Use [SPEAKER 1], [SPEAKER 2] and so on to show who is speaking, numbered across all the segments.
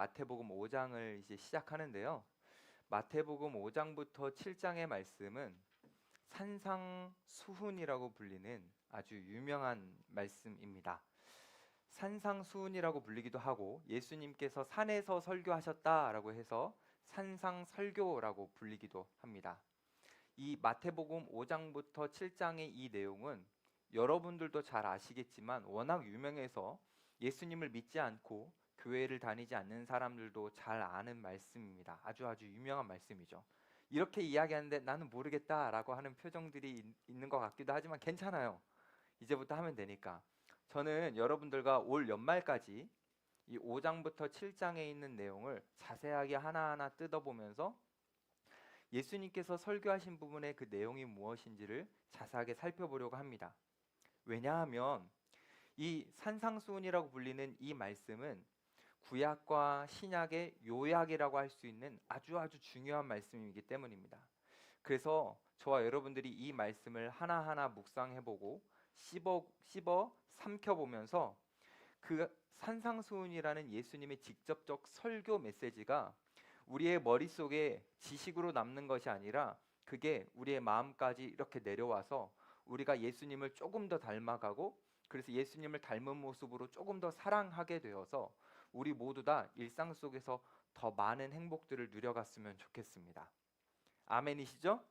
[SPEAKER 1] 마태복음 5장을 이제 시작하는데요. 마태복음 5장부터 7장의 말씀은 산상수훈이라고 불리는 아주 유명한 말씀입니다. 산상수훈이라고 불리기도 하고 예수님께서 산에서 설교하셨다라고 해서 산상설교라고 불리기도 합니다. 이 마태복음 5장부터 7장의 이 내용은 여러분들도 잘 아시겠지만 워낙 유명해서 예수님을 믿지 않고 교회를 다니지 않는 사람들도 잘 아는 말씀입니다. 아주 유명한 말씀이죠. 이렇게 이야기하는데 나는 모르겠다라고 하는 표정들이 있는 것 같기도 하지만 괜찮아요. 이제부터 하면 되니까. 저는 여러분들과 올 연말까지 이 5장부터 7장에 있는 내용을 자세하게 하나하나 뜯어보면서 예수님께서 설교하신 부분의 그 내용이 무엇인지를 자세하게 살펴보려고 합니다. 왜냐하면 이 산상수훈이라고 불리는 이 말씀은 구약과 신약의 요약이라고 할 수 있는 아주 중요한 말씀이기 때문입니다. 그래서 저와 여러분들이 이 말씀을 하나하나 묵상해보고 씹어 삼켜보면서 그 산상수훈이라는 예수님의 직접적 설교 메시지가 우리의 머릿속에 지식으로 남는 것이 아니라 그게 우리의 마음까지 이렇게 내려와서 우리가 예수님을 조금 더 닮아가고 그래서 예수님을 닮은 모습으로 조금 더 사랑하게 되어서 우리 모두 다 일상 속에서 더 많은 행복들을 누려갔으면 좋겠습니다. 아멘이시죠?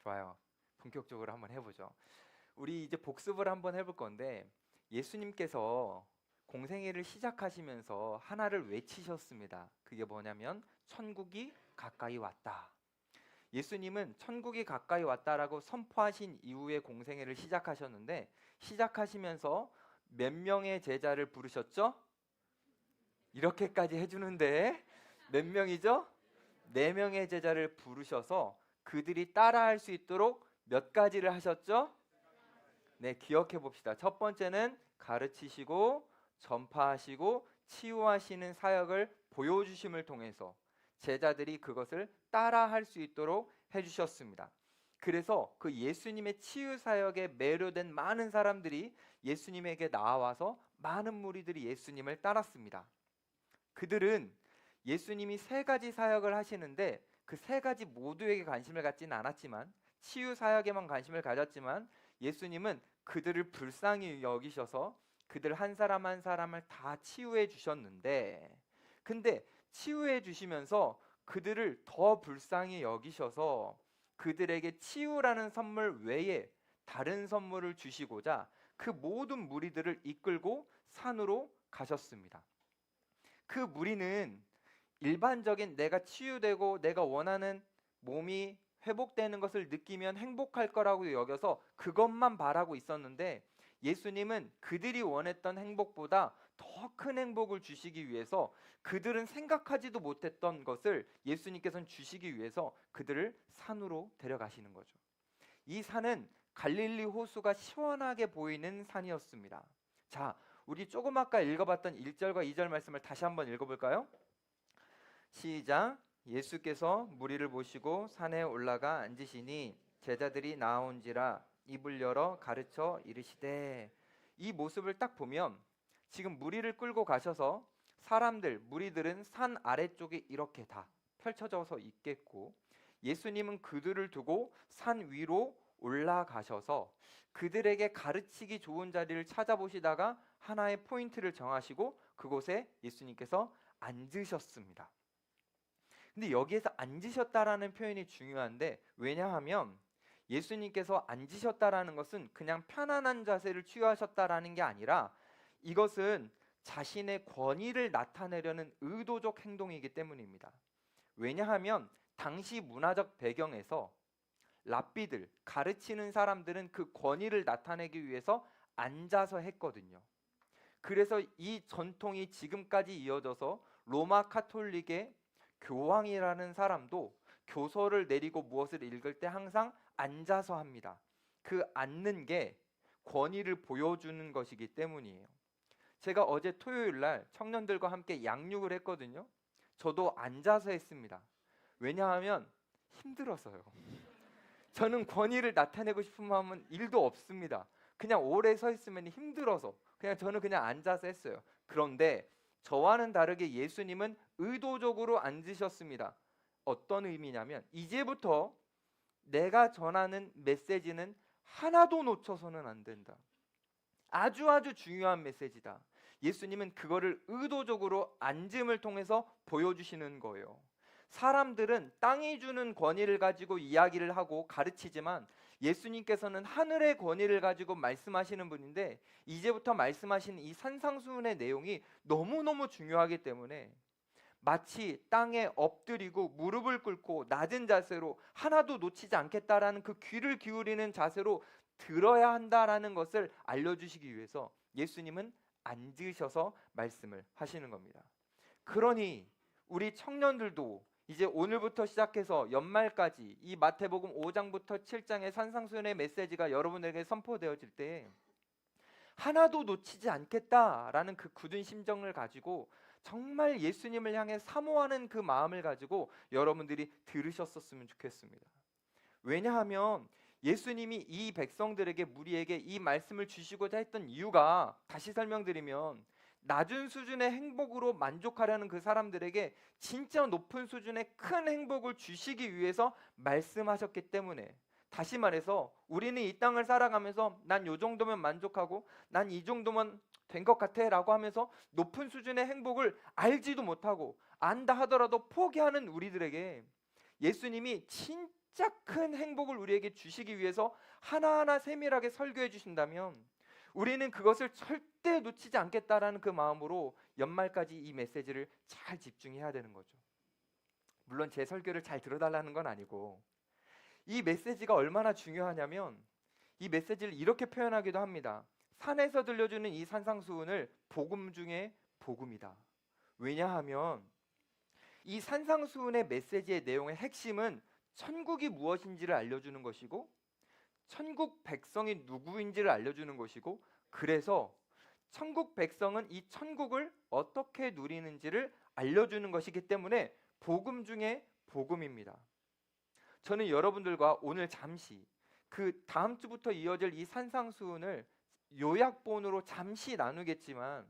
[SPEAKER 1] 좋아요. 본격적으로 한번 해보죠. 우리 이제 복습을 한번 해볼 건데 예수님께서 공생애를 시작하시면서 하나를 외치셨습니다. 그게 뭐냐면 천국이 가까이 왔다. 예수님은 천국이 가까이 왔다라고 선포하신 이후에 공생애를 시작하셨는데 시작하시면서 몇 명의 제자를 부르셨죠? 이렇게까지 해주는데 몇 명이죠? 4명의 제자를 부르셔서 그들이 따라할 수 있도록 몇 가지를 하셨죠? 네, 기억해 봅시다. 첫 번째는 가르치시고 전파하시고 치유하시는 사역을 보여주심을 통해서 제자들이 그것을 따라할 수 있도록 해주셨습니다. 그래서 그 예수님의 치유 사역에 매료된 많은 사람들이 예수님에게 나와서 많은 무리들이 예수님을 따랐습니다. 그들은 예수님이 3가지 사역을 하시는데 그 3가지 모두에게 관심을 갖지는 않았지만 치유 사역에만 관심을 가졌지만 예수님은 그들을 불쌍히 여기셔서 그들 한 사람 한 사람을 다 치유해 주셨는데 근데 치유해 주시면서 그들을 더 불쌍히 여기셔서 그들에게 치유라는 선물 외에 다른 선물을 주시고자 그 모든 무리들을 이끌고 산으로 가셨습니다. 그 무리는 일반적인 내가 치유되고 내가 원하는 몸이 회복되는 것을 느끼면 행복할 거라고 여겨서 그것만 바라고 있었는데 예수님은 그들이 원했던 행복보다 더 큰 행복을 주시기 위해서 그들은 생각하지도 못했던 것을 예수님께서는 주시기 위해서 그들을 산으로 데려가시는 거죠. 이 산은 갈릴리 호수가 시원하게 보이는 산이었습니다. 자, 우리 조금 아까 읽어봤던 1절과 2절 말씀을 다시 한번 읽어볼까요? 시작. 예수께서 무리를 보시고 산에 올라가 앉으시니 제자들이 나온지라 입을 열어 가르쳐 이르시되. 이 모습을 딱 보면 지금 무리를 끌고 가셔서 무리들은 산 아래쪽에 이렇게 다 펼쳐져서 있겠고 예수님은 그들을 두고 산 위로 올라가셔서 그들에게 가르치기 좋은 자리를 찾아보시다가 하나의 포인트를 정하시고 그곳에 예수님께서 앉으셨습니다. 근데 여기에서 앉으셨다라는 표현이 중요한데 왜냐하면 예수님께서 앉으셨다라는 것은 그냥 편안한 자세를 취하셨다라는 게 아니라 이것은 자신의 권위를 나타내려는 의도적 행동이기 때문입니다. 왜냐하면 당시 문화적 배경에서 랍비들, 가르치는 사람들은 그 권위를 나타내기 위해서 앉아서 했거든요. 그래서 이 전통이 지금까지 이어져서 로마 카톨릭의 교황이라는 사람도 교서를 내리고 무엇을 읽을 때 항상 앉아서 합니다. 그 앉는 게 권위를 보여주는 것이기 때문이에요. 제가 어제 토요일 날 청년들과 함께 양육을 했거든요. 저도 앉아서 했습니다. 왜냐하면 힘들어서요. 저는 권위를 나타내고 싶은 마음은 1도 없습니다. 그냥 오래 서 있으면 힘들어서 저는 그냥 앉아서 했어요. 그런데 저와는 다르게 예수님은 의도적으로 앉으셨습니다. 어떤 의미냐면 이제부터 내가 전하는 메시지는 하나도 놓쳐서는 안 된다. 아주 중요한 메시지다. 예수님은 그거를 의도적으로 앉음을 통해서 보여주시는 거예요. 사람들은 땅이 주는 권위를 가지고 이야기를 하고 가르치지만 예수님께서는 하늘의 권위를 가지고 말씀하시는 분인데 이제부터 말씀하신 이 산상수훈의 내용이 너무너무 중요하기 때문에 마치 땅에 엎드리고 무릎을 꿇고 낮은 자세로 하나도 놓치지 않겠다라는 그 귀를 기울이는 자세로 들어야 한다라는 것을 알려주시기 위해서 예수님은 앉으셔서 말씀을 하시는 겁니다. 그러니 우리 청년들도 이제 오늘부터 시작해서 연말까지 이 마태복음 5장부터 7장의 산상수훈의 메시지가 여러분에게 선포되어질 때 하나도 놓치지 않겠다라는 그 굳은 심정을 가지고 정말 예수님을 향해 사모하는 그 마음을 가지고 여러분들이 들으셨었으면 좋겠습니다. 왜냐하면 예수님이 이 백성들에게 무리에게 이 말씀을 주시고자 했던 이유가 다시 설명드리면 낮은 수준의 행복으로 만족하려는 그 사람들에게 진짜 높은 수준의 큰 행복을 주시기 위해서 말씀하셨기 때문에 다시 말해서 우리는 이 땅을 살아가면서 난 요 정도면 만족하고 난 이 정도면 된 것 같아 라고 하면서 높은 수준의 행복을 알지도 못하고 안다 하더라도 포기하는 우리들에게 예수님이 진짜 큰 행복을 우리에게 주시기 위해서 하나하나 세밀하게 설교해 주신다면 우리는 그것을 절대 놓치지 않겠다라는 그 마음으로 연말까지 이 메시지를 잘 집중해야 되는 거죠. 물론 제 설교를 잘 들어달라는 건 아니고 이 메시지가 얼마나 중요하냐면 이 메시지를 이렇게 표현하기도 합니다. 산에서 들려주는 이 산상수훈을 복음 중에 복음이다. 왜냐하면 이 산상수훈의 메시지의 내용의 핵심은 천국이 무엇인지를 알려주는 것이고 천국 백성이 누구인지를 알려주는 것이고 그래서 천국 백성은 이 천국을 어떻게 누리는지를 알려주는 것이기 때문에 복음 중에 복음입니다. 저는 여러분들과 오늘 잠시 그 다음 주부터 이어질 이 산상수훈을 요약본으로 잠시 나누겠지만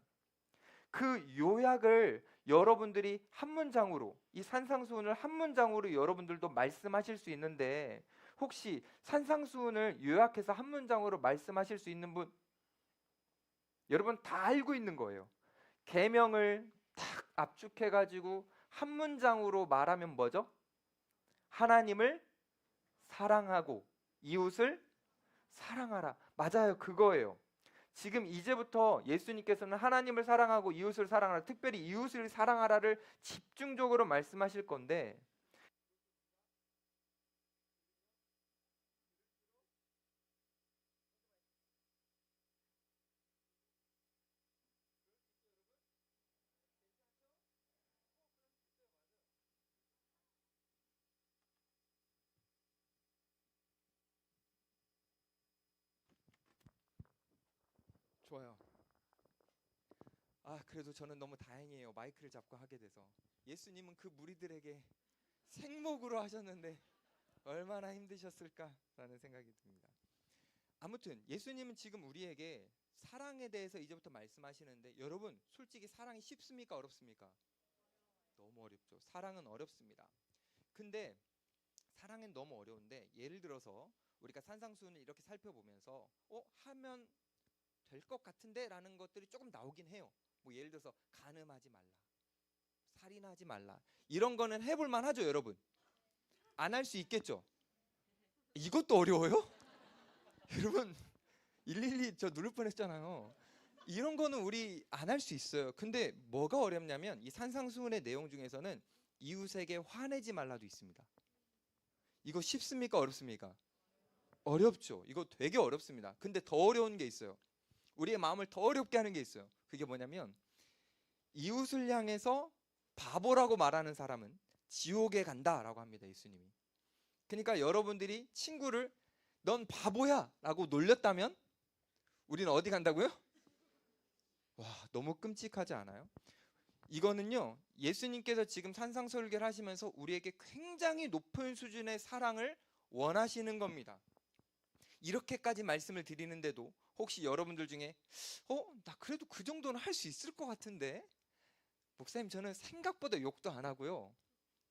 [SPEAKER 1] 그 요약을 여러분들이 한 문장으로 이 산상수훈을 한 문장으로 여러분들도 말씀하실 수 있는데 혹시 산상수훈을 요약해서 한 문장으로 말씀하실 수 있는 분? 여러분 다 알고 있는 거예요. 계명을 딱 압축해가지고 한 문장으로 말하면 뭐죠? 하나님을 사랑하고 이웃을 사랑하라. 맞아요, 그거예요. 지금 이제부터 예수님께서는 하나님을 사랑하고 이웃을 사랑하라, 특별히 이웃을 사랑하라를 집중적으로 말씀하실 건데 좋아요. 그래도 저는 너무 다행이에요. 마이크를 잡고 하게 돼서. 예수님은 그 무리들에게 생목으로 하셨는데 얼마나 힘드셨을까라는 생각이 듭니다. 아무튼 예수님은 지금 우리에게 사랑에 대해서 이제부터 말씀하시는데 여러분 솔직히 사랑이 쉽습니까? 어렵습니까? 너무 어렵죠. 사랑은 어렵습니다. 근데 사랑은 너무 어려운데 예를 들어서 우리가 산상수훈을 이렇게 살펴보면서 하면 될 것 같은데 라는 것들이 조금 나오긴 해요. 뭐 예를 들어서 간음하지 말라, 살인하지 말라, 이런 거는 해볼 만하죠. 여러분 안 할 수 있겠죠. 이것도 어려워요? 여러분 112 저 누를 뻔했잖아요. 이런 거는 우리 안 할 수 있어요. 근데 뭐가 어렵냐면 이 산상수훈의 내용 중에서는 이웃에게 화내지 말라도 있습니다. 이거 쉽습니까? 어렵습니까? 어렵죠. 이거 되게 어렵습니다. 근데 더 어려운 게 있어요. 우리의 마음을 더 어렵게 하는 게 있어요. 그게 뭐냐면 이웃을 향해서 바보라고 말하는 사람은 지옥에 간다라고 합니다. 예수님이. 그러니까 여러분들이 친구를 넌 바보야 라고 놀렸다면 우리는 어디 간다고요? 와, 너무 끔찍하지 않아요? 이거는요, 예수님께서 지금 산상설교를 하시면서 우리에게 굉장히 높은 수준의 사랑을 원하시는 겁니다. 이렇게까지 말씀을 드리는데도 혹시 여러분들 중에 나 그래도 그 정도는 할 수 있을 것 같은데 목사님, 저는 생각보다 욕도 안 하고요,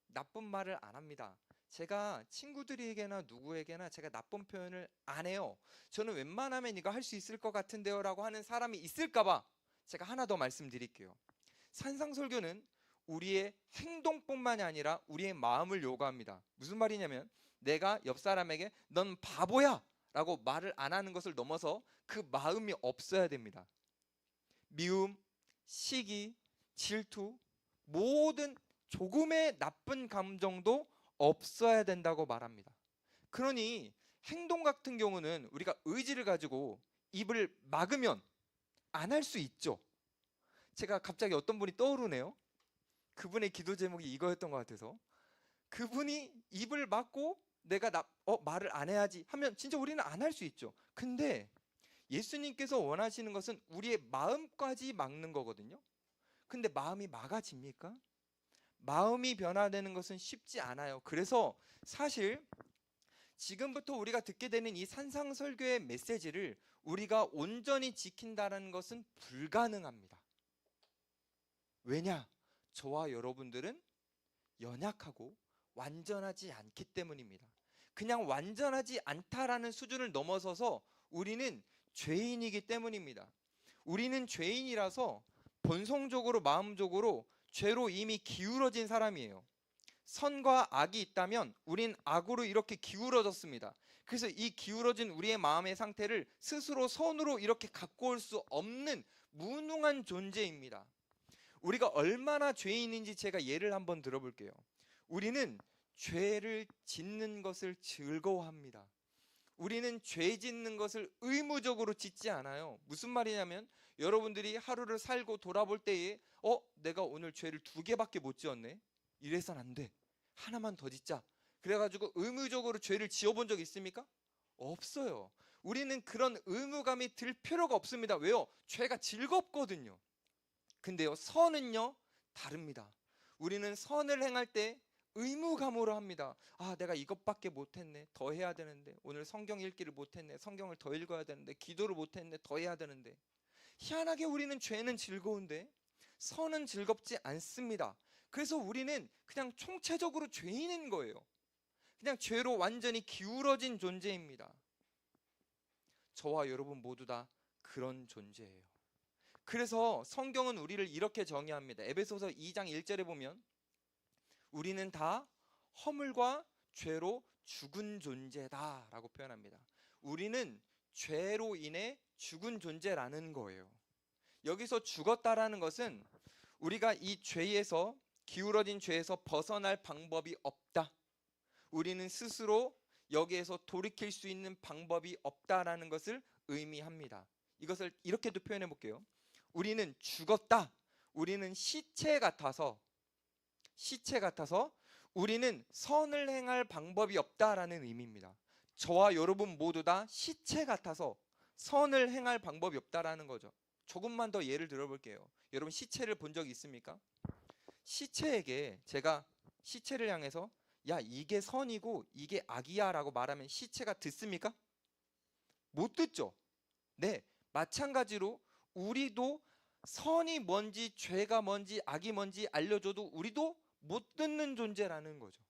[SPEAKER 1] 나쁜 말을 안 합니다. 제가 친구들에게나 누구에게나 제가 나쁜 표현을 안 해요. 저는 웬만하면 이거 할 수 있을 것 같은데요 라고 하는 사람이 있을까봐 제가 하나 더 말씀드릴게요. 산상설교는 우리의 행동뿐만이 아니라 우리의 마음을 요구합니다. 무슨 말이냐면, 내가 옆 사람에게 넌 바보야 라고 말을 안 하는 것을 넘어서 그 마음이 없어야 됩니다. 미움, 시기, 질투, 모든 조금의 나쁜 감정도 없어야 된다고 말합니다. 그러니 행동 같은 경우는 우리가 의지를 가지고 입을 막으면 안 할 수 있죠. 제가 갑자기 어떤 분이 떠오르네요. 그분의 기도 제목이 이거였던 것 같아서, 그분이 입을 막고 내가 말을 안 해야지 하면 진짜 우리는 안 할 수 있죠. 근데 예수님께서 원하시는 것은 우리의 마음까지 막는 거거든요. 근데 마음이 막아집니까? 마음이 변화되는 것은 쉽지 않아요. 그래서 사실 지금부터 우리가 듣게 되는 이 산상설교의 메시지를 우리가 온전히 지킨다는 것은 불가능합니다. 왜냐? 저와 여러분들은 연약하고 완전하지 않기 때문입니다. 그냥 완전하지 않다라는 수준을 넘어서서 우리는 죄인이기 때문입니다. 우리는 죄인이라서 본성적으로, 마음적으로 죄로 이미 기울어진 사람이에요. 선과 악이 있다면 우린 악으로 이렇게 기울어졌습니다. 그래서 이 기울어진 우리의 마음의 상태를 스스로 선으로 이렇게 갖고 올 수 없는 무능한 존재입니다. 우리가 얼마나 죄인인지 제가 예를 한번 들어볼게요. 우리는 죄를 짓는 것을 즐거워합니다. 우리는 죄 짓는 것을 의무적으로 짓지 않아요. 무슨 말이냐면, 여러분들이 하루를 살고 돌아볼 때에 내가 오늘 죄를 2개밖에 못 지었네, 이래선 안 돼, 하나만 더 짓자, 그래가지고 의무적으로 죄를 지어본 적 있습니까? 없어요. 우리는 그런 의무감이 들 필요가 없습니다. 왜요? 죄가 즐겁거든요. 근데요, 선은요 다릅니다. 우리는 선을 행할 때 의무감으로 합니다. 내가 이것밖에 못했네, 더 해야 되는데. 오늘 성경 읽기를 못했네, 성경을 더 읽어야 되는데. 기도를 못했네, 더 해야 되는데. 희한하게 우리는 죄는 즐거운데 선은 즐겁지 않습니다. 그래서 우리는 그냥 총체적으로 죄인인 거예요. 그냥 죄로 완전히 기울어진 존재입니다. 저와 여러분 모두 다 그런 존재예요. 그래서 성경은 우리를 이렇게 정의합니다. 에베소서 2장 1절에 보면 우리는 다 허물과 죄로 죽은 존재다 라고 표현합니다. 우리는 죄로 인해 죽은 존재라는 거예요. 여기서 죽었다라는 것은 우리가 이 죄에서, 기울어진 죄에서 벗어날 방법이 없다, 우리는 스스로 여기에서 돌이킬 수 있는 방법이 없다라는 것을 의미합니다. 이것을 이렇게도 표현해 볼게요. 우리는 죽었다, 우리는 시체 같아서 우리는 선을 행할 방법이 없다라는 의미입니다. 저와 여러분 모두 다 시체 같아서 선을 행할 방법이 없다라는 거죠. 조금만 더 예를 들어볼게요. 여러분, 시체를 본 적 있습니까? 시체에게 제가 시체를 향해서 야, 이게 선이고 이게 악이야 라고 말하면 시체가 듣습니까? 못 듣죠. 네, 마찬가지로 우리도 선이 뭔지 죄가 뭔지 악이 뭔지 알려줘도 우리도 못 듣는 존재라는 거죠.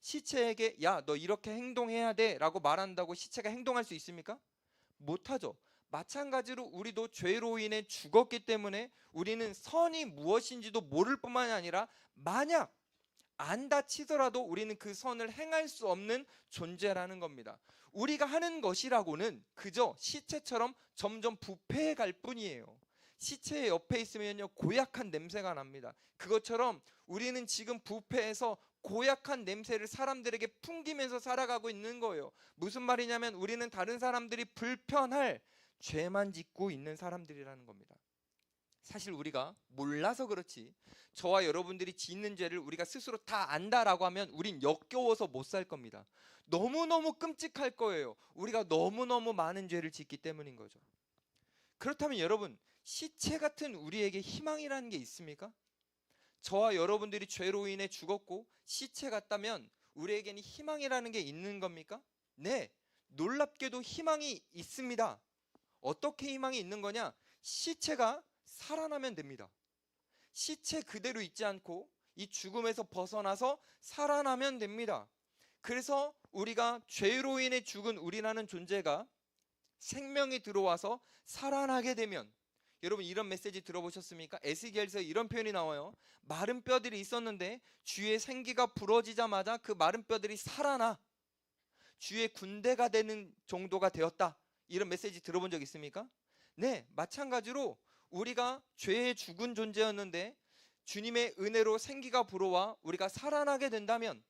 [SPEAKER 1] 시체에게 야, 너 이렇게 행동해야 돼 라고 말한다고 시체가 행동할 수 있습니까? 못하죠. 마찬가지로 우리도 죄로 인해 죽었기 때문에 우리는 선이 무엇인지도 모를 뿐만이 아니라 만약 안다 치더라도 우리는 그 선을 행할 수 없는 존재라는 겁니다. 우리가 하는 것이라고는 그저 시체처럼 점점 부패해 갈 뿐이에요. 시체의 옆에 있으면요, 고약한 냄새가 납니다. 그것처럼 우리는 지금 부패해서 고약한 냄새를 사람들에게 풍기면서 살아가고 있는 거예요. 무슨 말이냐면 우리는 다른 사람들이 불편할 죄만 짓고 있는 사람들이라는 겁니다. 사실 우리가 몰라서 그렇지, 저와 여러분들이 짓는 죄를 우리가 스스로 다 안다라고 하면 우린 역겨워서 못 살 겁니다. 너무너무 끔찍할 거예요. 우리가 너무너무 많은 죄를 짓기 때문인 거죠. 그렇다면 여러분, 시체 같은 우리에게 희망이라는 게 있습니까? 저와 여러분들이 죄로 인해 죽었고 시체 같다면 우리에게는 희망이라는 게 있는 겁니까? 네, 놀랍게도 희망이 있습니다. 어떻게 희망이 있는 거냐? 시체가 살아나면 됩니다.
[SPEAKER 2] 시체 그대로 있지 않고 이 죽음에서 벗어나서 살아나면 됩니다. 그래서 우리가 죄로 인해 죽은 우리라는 존재가 생명이 들어와서 살아나게 되면, 여러분 이런 메시지 들어보셨습니까? 에스겔서에 이런 표현이 나와요. 마른 뼈들이 있었는데 주의 생기가 부러지자마자 그 마른 뼈들이 살아나 주의 군대가 되는 정도가 되었다. 이런 메시지 들어본 적 있습니까? 네, 마찬가지로 우리가 죄에 죽은 존재였는데 주님의 은혜로 생기가 불어와 우리가 살아나게 된다면,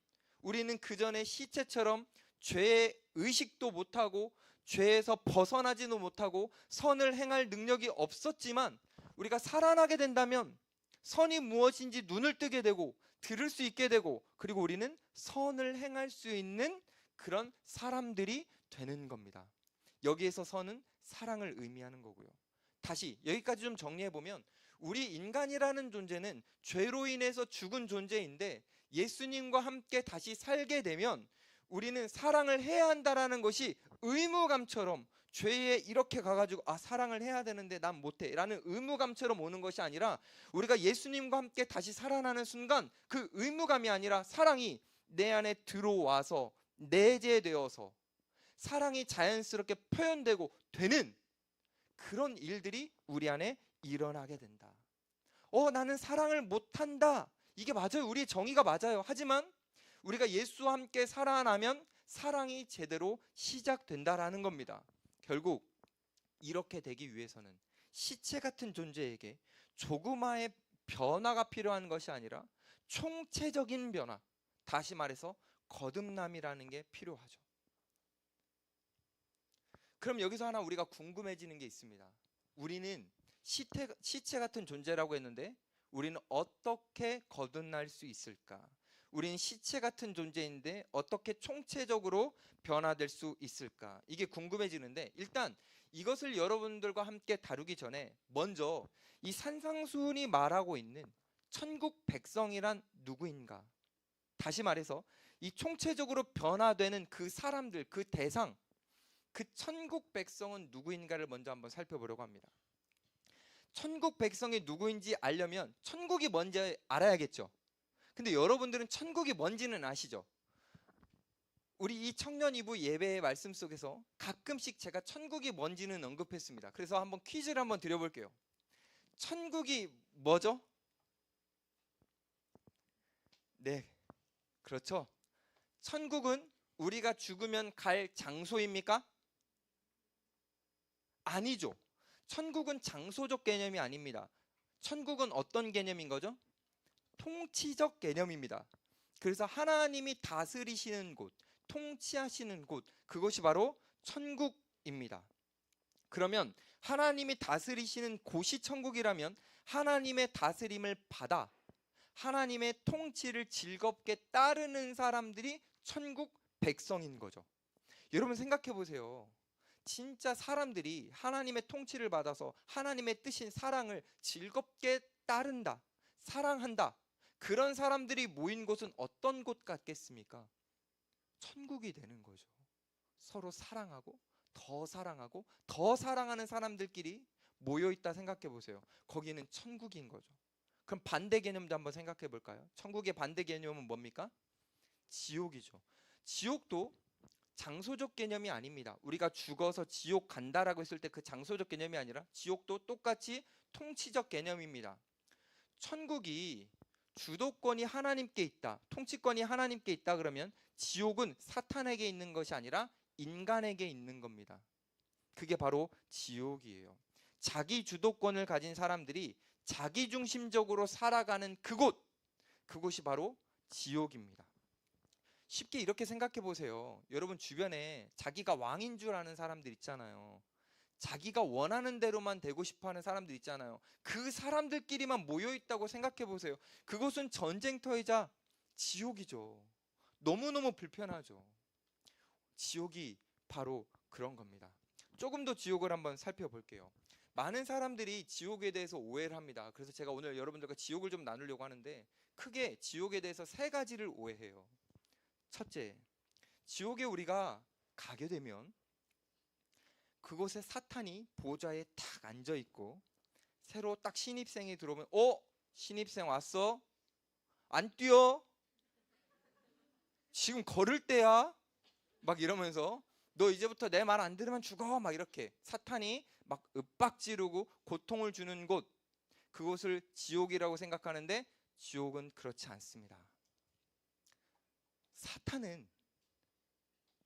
[SPEAKER 2] 우리는 그 전에 시체처럼 죄의 의식도 못하고 죄에서 벗어나지도 못하고 선을 행할 능력이 없었지만, 우리가 살아나게 된다면 선이 무엇인지 눈을 뜨게 되고 들을 수 있게 되고, 그리고 우리는 선을 행할 수 있는 그런 사람들이 되는 겁니다. 여기에서 선은 사랑을 의미하는 거고요. 다시 여기까지 좀 정리해 보면, 우리 인간이라는 존재는 죄로 인해서 죽은 존재인데 예수님과 함께 다시 살게 되면 우리는 사랑을 해야 한다라는 것이 의무감처럼, 죄에 이렇게 가가지고 사랑을 해야 되는데 난 못해 라는 의무감처럼 오는 것이 아니라, 우리가 예수님과 함께 다시 살아나는 순간 그 의무감이 아니라 사랑이 내 안에 들어와서 내재되어서 사랑이 자연스럽게 표현되고 되는 그런 일들이 우리 안에 일어나게 된다. 나는 사랑을 못한다. 이게 맞아요. 우리의 정의가 맞아요. 하지만 우리가 예수와 함께 살아나면 사랑이 제대로 시작된다라는 겁니다. 결국 이렇게 되기 위해서는 시체 같은 존재에게 조그마의 변화가 필요한 것이 아니라 총체적인 변화, 다시 말해서 거듭남이라는 게 필요하죠. 그럼 여기서 하나 우리가 궁금해지는 게 있습니다. 우리는 시체 같은 존재라고 했는데 우리는 어떻게 거듭날 수 있을까? 우리는 시체 같은 존재인데 어떻게 총체적으로 변화될 수 있을까? 이게 궁금해지는데, 일단 이것을 여러분들과 함께 다루기 전에 먼저 이 산상수훈이 말하고 있는 천국 백성이란 누구인가? 다시 말해서 이 총체적으로 변화되는 그 사람들, 그 대상, 그 천국 백성은 누구인가를 먼저 한번 살펴보려고 합니다. 천국 백성이 누구인지 알려면 천국이 뭔지 알아야겠죠. 근데 여러분들은 천국이 뭔지는 아시죠? 우리 이 청년 이부 예배의 말씀 속에서 가끔씩 제가 천국이 뭔지는 언급했습니다. 그래서 한번 퀴즈를 한번 드려볼게요. 천국이 뭐죠? 네, 그렇죠. 천국은 우리가 죽으면 갈 장소입니까? 아니죠. 천국은 장소적 개념이 아닙니다. 천국은 어떤 개념인 거죠? 통치적 개념입니다. 그래서 하나님이 다스리시는 곳, 통치하시는 곳, 그것이 바로 천국입니다. 그러면 하나님이 다스리시는 곳이 천국이라면 하나님의 다스림을 받아 하나님의 통치를 즐겁게 따르는 사람들이 천국 백성인 거죠. 여러분 생각해 보세요. 진짜 사람들이 하나님의 통치를 받아서 하나님의 뜻인 사랑을 즐겁게 따른다, 사랑한다, 그런 사람들이 모인 곳은 어떤 곳 같겠습니까? 천국이 되는 거죠. 서로 사랑하고 더 사랑하는 사람들끼리 모여있다 생각해 보세요. 거기는 천국인 거죠. 그럼 반대 개념도 한번 생각해 볼까요? 천국의 반대 개념은 뭡니까? 지옥이죠. 지옥도 장소적 개념이 아닙니다. 우리가 죽어서 지옥 간다라고 했을 때 그 장소적 개념이 아니라 지옥도 똑같이 통치적 개념입니다. 천국이 주도권이 하나님께 있다, 통치권이 하나님께 있다 그러면 지옥은 사탄에게 있는 것이 아니라 인간에게 있는 겁니다. 그게 바로 지옥이에요. 자기 주도권을 가진 사람들이 자기중심적으로 살아가는 그곳이 바로 지옥입니다. 쉽게 이렇게 생각해 보세요. 여러분 주변에 자기가 왕인 줄 아는 사람들 있잖아요. 자기가 원하는 대로만 되고 싶어하는 사람들 있잖아요. 그 사람들끼리만 모여 있다고 생각해 보세요. 그곳은 전쟁터이자 지옥이죠. 너무너무 불편하죠. 지옥이 바로 그런 겁니다. 조금 더 지옥을 한번 살펴볼게요. 많은 사람들이 지옥에 대해서 오해를 합니다. 그래서 제가 오늘 여러분들과 지옥을 좀 나누려고 하는데, 크게 지옥에 대해서 세 가지를 오해해요. 첫째, 지옥에 우리가 가게 되면 그곳에 사탄이 보좌에 탁 앉아 있고 새로 딱 신입생이 들어오면 신입생 왔어? 안 뛰어? 지금 걸을 때야? 막 이러면서 너 이제부터 내 말 안 들으면 죽어. 막 이렇게 사탄이 막 윽박지르고 고통을 주는 곳, 그곳을 지옥이라고 생각하는데 지옥은 그렇지 않습니다. 사탄은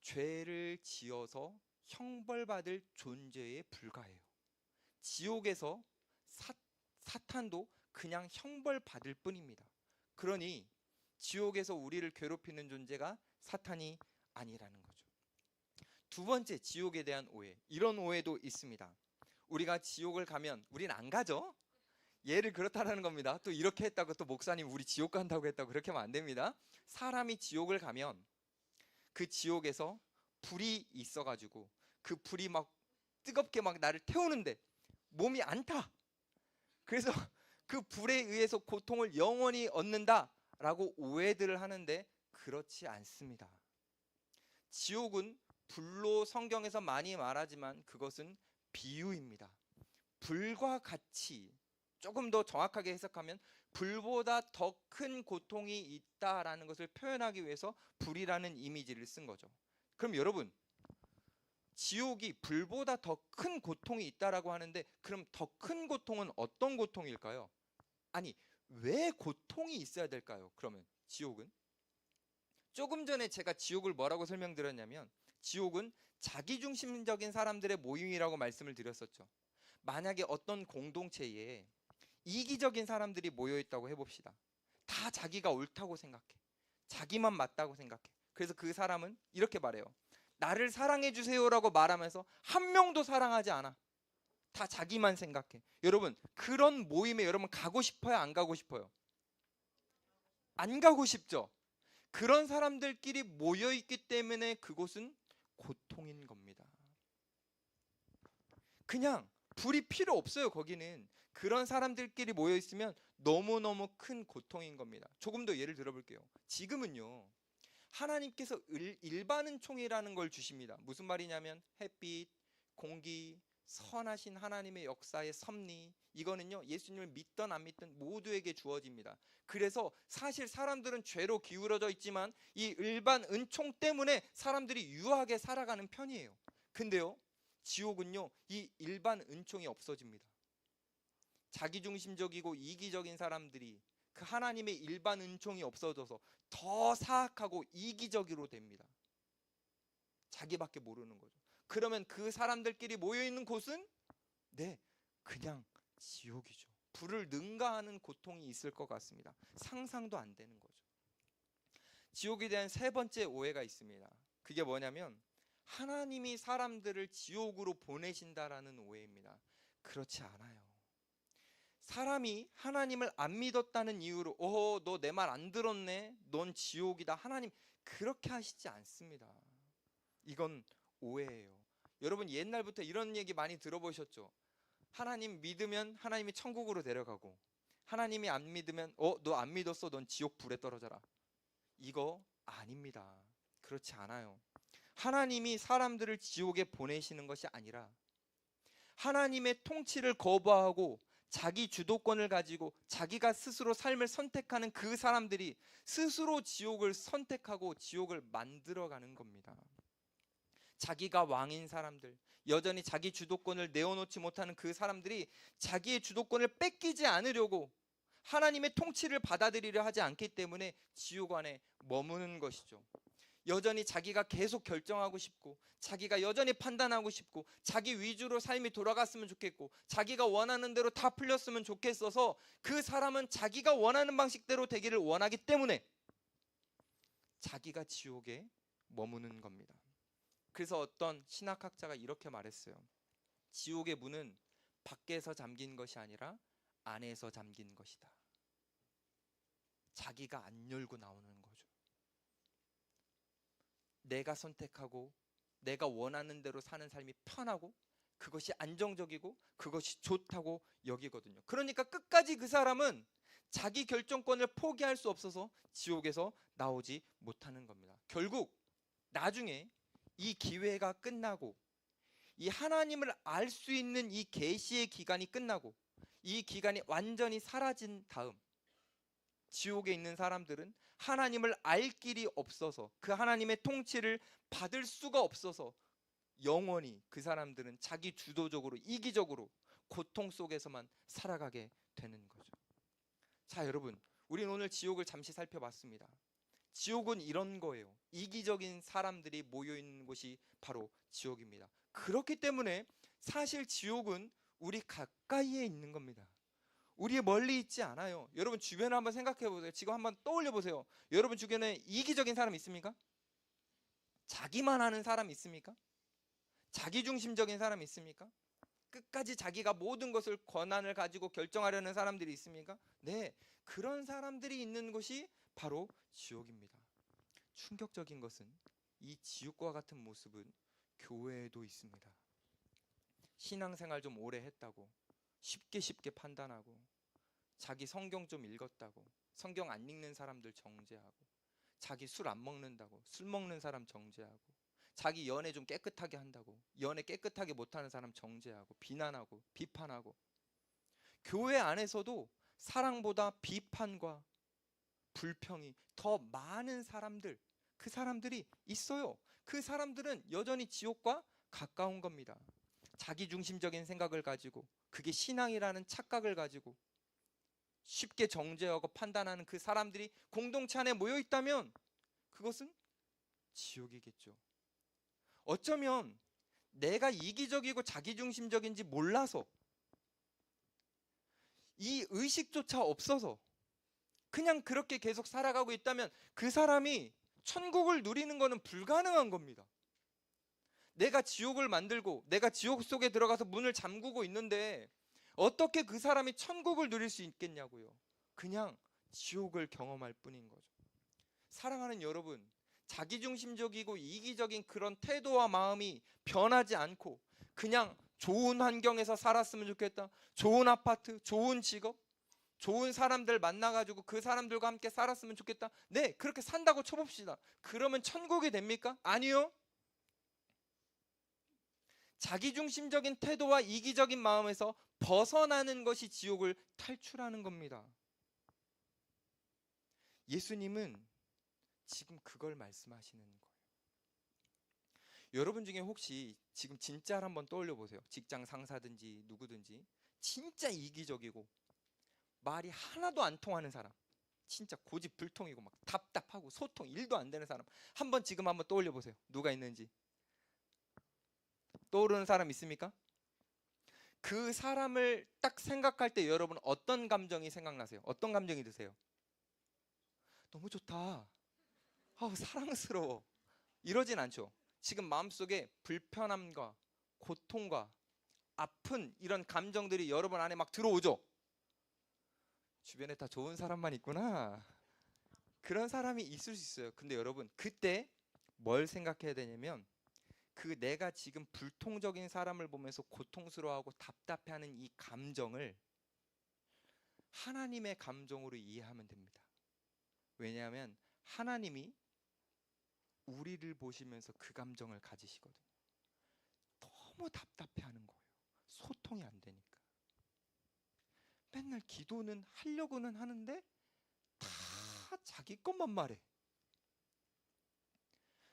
[SPEAKER 2] 죄를 지어서 형벌받을 존재에 불과해요. 지옥에서 사탄도 그냥 형벌받을 뿐입니다. 그러니 지옥에서 우리를 괴롭히는 존재가 사탄이 아니라는 거죠. 두 번째, 지옥에 대한 오해. 이런 오해도 있습니다. 우리가 지옥을 가면 우린 안 가죠? 얘를 그렇다라는 겁니다. 또 이렇게 했다고 또 목사님 우리 지옥 간다고 했다고 그렇게 하면 안 됩니다. 사람이 지옥을 가면 그 지옥에서 불이 있어가지고 그 불이 막 뜨겁게 막 나를 태우는데 몸이 안 타. 그래서 그 불에 의해서 고통을 영원히 얻는다라고 오해들을 하는데 그렇지 않습니다. 지옥은 불로 성경에서 많이 말하지만 그것은 비유입니다. 불과 같이, 조금 더 정확하게 해석하면 불보다 더 큰 고통이 있다라는 것을 표현하기 위해서 불이라는 이미지를 쓴 거죠. 그럼 여러분, 지옥이 불보다 더 큰 고통이 있다라고 하는데 그럼 더 큰 고통은 어떤 고통일까요? 아니, 왜 고통이 있어야 될까요? 그러면 지옥은? 조금 전에 제가 지옥을 뭐라고 설명드렸냐면 지옥은 자기중심적인 사람들의 모임이라고 말씀을 드렸었죠. 만약에 어떤 공동체에 이기적인 사람들이 모여있다고 해봅시다. 다 자기가 옳다고 생각해. 자기만 맞다고 생각해. 그래서 그 사람은 이렇게 말해요. 나를 사랑해 주세요라고 말하면서 한 명도 사랑하지 않아. 다 자기만 생각해. 여러분, 그런 모임에 여러분 가고 싶어요? 안 가고 싶어요? 안 가고 싶죠? 그런 사람들끼리 모여있기 때문에 그곳은 고통인 겁니다. 그냥 불이 필요 없어요. 거기는 그런 사람들끼리 모여있으면 너무너무 큰 고통인 겁니다. 조금 더 예를 들어볼게요. 지금은요, 하나님께서 일반 은총이라는 걸 주십니다. 무슨 말이냐면 햇빛, 공기, 선하신 하나님의 역사의 섭리, 이거는요 예수님을 믿든 안 믿든 모두에게 주어집니다. 그래서 사실 사람들은 죄로 기울어져 있지만 이 일반 은총 때문에 사람들이 유하게 살아가는 편이에요. 근데요, 지옥은요 이 일반 은총이 없어집니다. 자기중심적이고 이기적인 사람들이 그 하나님의 일반 은총이 없어져서 더 사악하고 이기적으로 됩니다. 자기밖에 모르는 거죠. 그러면 그 사람들끼리 모여있는 곳은 그냥 지옥이죠. 불을 능가하는 고통이 있을 것 같습니다. 상상도 안 되는 거죠. 지옥에 대한 세 번째 오해가 있습니다. 그게 뭐냐면 하나님이 사람들을 지옥으로 보내신다라는 오해입니다. 그렇지 않아요. 사람이 하나님을 안 믿었다는 이유로 너 내 말 안 들었네, 넌 지옥이다, 하나님 그렇게 하시지 않습니다. 이건 오해예요. 여러분 옛날부터 이런 얘기 많이 들어보셨죠? 하나님 믿으면 하나님이 천국으로 데려가고 하나님이 안 믿으면 너 안 믿었어, 넌 지옥 불에 떨어져라. 이거 아닙니다. 그렇지 않아요. 하나님이 사람들을 지옥에 보내시는 것이 아니라 하나님의 통치를 거부하고 자기 주도권을 가지고 자기가 스스로 삶을 선택하는 그 사람들이 스스로 지옥을 선택하고 지옥을 만들어가는 겁니다. 자기가 왕인 사람들, 여전히 자기 주도권을 내어놓지 못하는 그 사람들이 자기의 주도권을 뺏기지 않으려고 하나님의 통치를 받아들이려 하지 않기 때문에 지옥 안에 머무는 것이죠. 여전히 자기가 계속 결정하고 싶고 자기가 여전히 판단하고 싶고 자기 위주로 삶이 돌아갔으면 좋겠고 자기가 원하는 대로 다 풀렸으면 좋겠어서 그 사람은 자기가 원하는 방식대로 되기를 원하기 때문에 자기가 지옥에 머무는 겁니다. 그래서 어떤 신학학자가 이렇게 말했어요. 지옥의 문은 밖에서 잠긴 것이 아니라 안에서 잠긴 것이다. 자기가 안 열고 나오는 거죠. 내가 선택하고 내가 원하는 대로 사는 삶이 편하고 그것이 안정적이고 그것이 좋다고 여기거든요. 그러니까 끝까지 그 사람은 자기 결정권을 포기할 수 없어서 지옥에서 나오지 못하는 겁니다. 결국 나중에 이 기회가 끝나고 이 하나님을 알 수 있는 이 계시의 기간이 끝나고 이 기간이 완전히 사라진 다음 지옥에 있는 사람들은 하나님을 알 길이 없어서 그 하나님의 통치를 받을 수가 없어서 영원히 그 사람들은 자기 주도적으로 이기적으로 고통 속에서만 살아가게 되는 거죠. 자, 여러분, 우리는 오늘 지옥을 잠시 살펴봤습니다. 지옥은 이런 거예요. 이기적인 사람들이 모여 있는 곳이 바로 지옥입니다. 그렇기 때문에 사실 지옥은 우리 가까이에 있는 겁니다. 우리 멀리 있지 않아요. 여러분 주변을 한번 생각해 보세요. 지금 한번 떠올려 보세요. 여러분 주변에 이기적인 사람 있습니까? 자기만 하는 사람 있습니까? 자기중심적인 사람 있습니까? 끝까지 자기가 모든 것을 권한을 가지고 결정하려는 사람들이 있습니까? 네, 그런 사람들이 있는 곳이 바로 지옥입니다. 충격적인 것은 이 지옥과 같은 모습은 교회에도 있습니다. 신앙생활 좀 오래 했다고 쉽게 판단하고, 자기 성경 좀 읽었다고 성경 안 읽는 사람들 정죄하고, 자기 술 안 먹는다고 술 먹는 사람 정죄하고, 자기 연애 좀 깨끗하게 한다고 연애 깨끗하게 못하는 사람 정죄하고, 비난하고 비판하고, 교회 안에서도 사랑보다 비판과 불평이 더 많은 사람들, 그 사람들이 있어요. 그 사람들은 여전히 지옥과 가까운 겁니다. 자기중심적인 생각을 가지고, 그게 신앙이라는 착각을 가지고 쉽게 정죄하고 판단하는 그 사람들이 공동체 안에 모여 있다면 그것은 지옥이겠죠. 어쩌면 내가 이기적이고 자기중심적인지 몰라서, 이 의식조차 없어서 그냥 그렇게 계속 살아가고 있다면 그 사람이 천국을 누리는 것은 불가능한 겁니다. 내가 지옥을 만들고 내가 지옥 속에 들어가서 문을 잠그고 있는데 어떻게 그 사람이 천국을 누릴 수 있겠냐고요. 그냥 지옥을 경험할 뿐인 거죠. 사랑하는 여러분, 자기중심적이고 이기적인 그런 태도와 마음이 변하지 않고 그냥 좋은 환경에서 살았으면 좋겠다, 좋은 아파트, 좋은 직업, 좋은 사람들 만나가지고 그 사람들과 함께 살았으면 좋겠다, 네, 그렇게 산다고 쳐봅시다. 그러면 천국이 됩니까? 아니요. 자기중심적인 태도와 이기적인 마음에서 벗어나는 것이 지옥을 탈출하는 겁니다. 예수님은 지금 그걸 말씀하시는 거예요. 여러분 중에 혹시 지금 진짜를 한번 떠올려 보세요. 직장 상사든지 누구든지 진짜 이기적이고 말이 하나도 안 통하는 사람, 진짜 고집불통이고 막 답답하고 소통 1도 안 되는 사람, 지금 한번 떠올려 보세요. 누가 있는지 떠오르는 사람 있습니까? 그 사람을 딱 생각할 때 여러분 어떤 감정이 생각나세요? 어떤 감정이 드세요? 너무 좋다, 사랑스러워, 이러진 않죠. 지금 마음속에 불편함과 고통과 아픈 이런 감정들이 여러분 안에 막 들어오죠. 주변에 다 좋은 사람만 있구나, 그런 사람이 있을 수 있어요. 근데 여러분 그때 뭘 생각해야 되냐면, 그 내가 지금 불통적인 사람을 보면서 고통스러워하고 답답해하는 이 감정을 하나님의 감정으로 이해하면 됩니다. 왜냐하면 하나님이 우리를 보시면서 그 감정을 가지시거든요. 너무 답답해하는 거예요. 소통이 안 되니까. 맨날 기도는 하려고는 하는데 다 자기 것만 말해.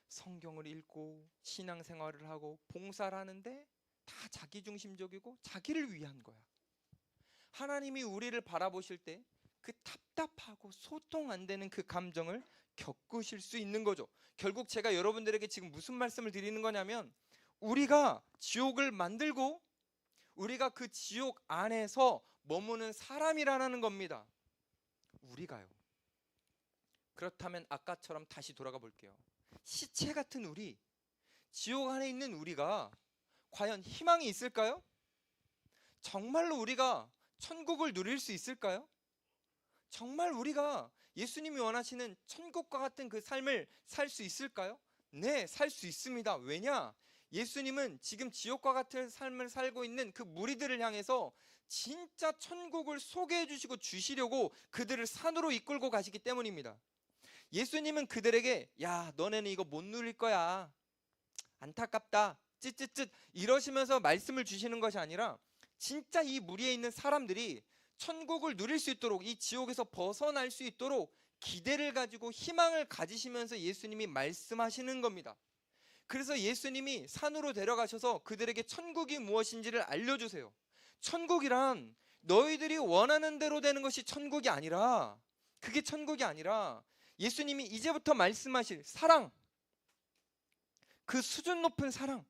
[SPEAKER 2] 성경을 읽고 신앙생활을 하고 봉사를 하는데 다 자기중심적이고 자기를 위한 거야. 하나님이 우리를 바라보실 때 그 답답하고 소통 안 되는 그 감정을 겪으실 수 있는 거죠. 결국 제가 여러분들에게 지금 무슨 말씀을 드리는 거냐면, 우리가 지옥을 만들고 우리가 그 지옥 안에서 머무는 사람이라는 겁니다. 우리가요. 그렇다면 아까처럼 다시 돌아가 볼게요. 시체 같은 우리, 지옥 안에 있는 우리가 과연 희망이 있을까요? 정말로 우리가 천국을 누릴 수 있을까요? 정말 우리가 예수님이 원하시는 천국과 같은 그 삶을 살 수 있을까요? 네, 살 수 있습니다. 왜냐? 예수님은 지금 지옥과 같은 삶을 살고 있는 그 무리들을 향해서 진짜 천국을 소개해 주시고 주시려고 그들을 산으로 이끌고 가시기 때문입니다. 예수님은 그들에게 야, 너네는 이거 못 누릴 거야, 안타깝다, 쯧쯧쯧 이러시면서 말씀을 주시는 것이 아니라 진짜 이 무리에 있는 사람들이 천국을 누릴 수 있도록, 이 지옥에서 벗어날 수 있도록 기대를 가지고 희망을 가지시면서 예수님이 말씀하시는 겁니다. 그래서 예수님이 산으로 데려가셔서 그들에게 천국이 무엇인지를 알려주세요. 천국이란 너희들이 원하는 대로 되는 것이 천국이 아니라, 그게 천국이 아니라 예수님이 이제부터 말씀하실 사랑, 그 수준 높은 사랑,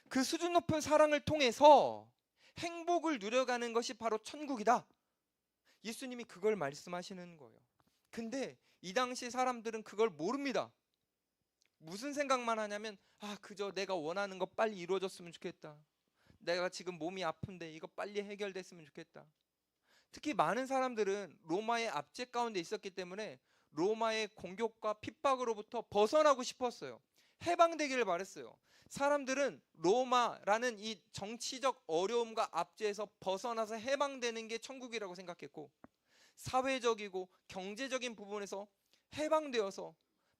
[SPEAKER 2] 그 수준 높은 사랑을 통해서 행복을 누려가는 것이 바로 천국이다. 예수님이 그걸 말씀하시는 거예요. 근데 이 당시 사람들은 그걸 모릅니다. 무슨 생각만 하냐면, 그저 내가 원하는 거 빨리 이루어졌으면 좋겠다. 내가 지금 몸이 아픈데 이거 빨리 해결됐으면 좋겠다. 특히 많은 사람들은 로마의 압제 가운데 있었기 때문에 로마의 공격과 핍박으로부터 벗어나고 싶었어요. 해방되기를 바랬어요. 사람들은 로마라는 이 정치적 어려움과 압제에서 벗어나서 해방되는 게 천국이라고 생각했고, 사회적이고 경제적인 부분에서 해방되어서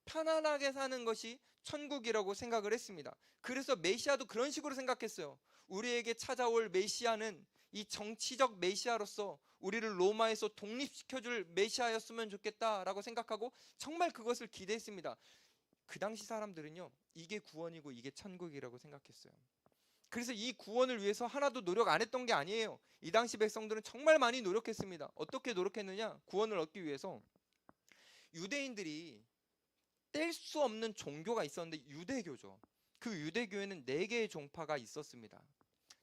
[SPEAKER 2] 편안하게 사는 것이 천국이라고 생각을 했습니다. 그래서 메시아도 그런 식으로 생각했어요. 우리에게 찾아올 메시아는 이 정치적 메시아로서 우리를 로마에서 독립시켜줄 메시아였으면 좋겠다라고 생각하고 정말 그것을 기대했습니다. 그 당시 사람들은요, 이게 구원이고 이게 천국이라고 생각했어요. 그래서 이 구원을 위해서 하나도 노력 안 했던 게 아니에요. 이 당시 백성들은 정말 많이 노력했습니다. 어떻게 노력했느냐? 구원을 얻기 위해서 유대인들이 뗄 수 없는 종교가 있었는데 유대교죠. 그 유대교에는 4개의 종파가 있었습니다.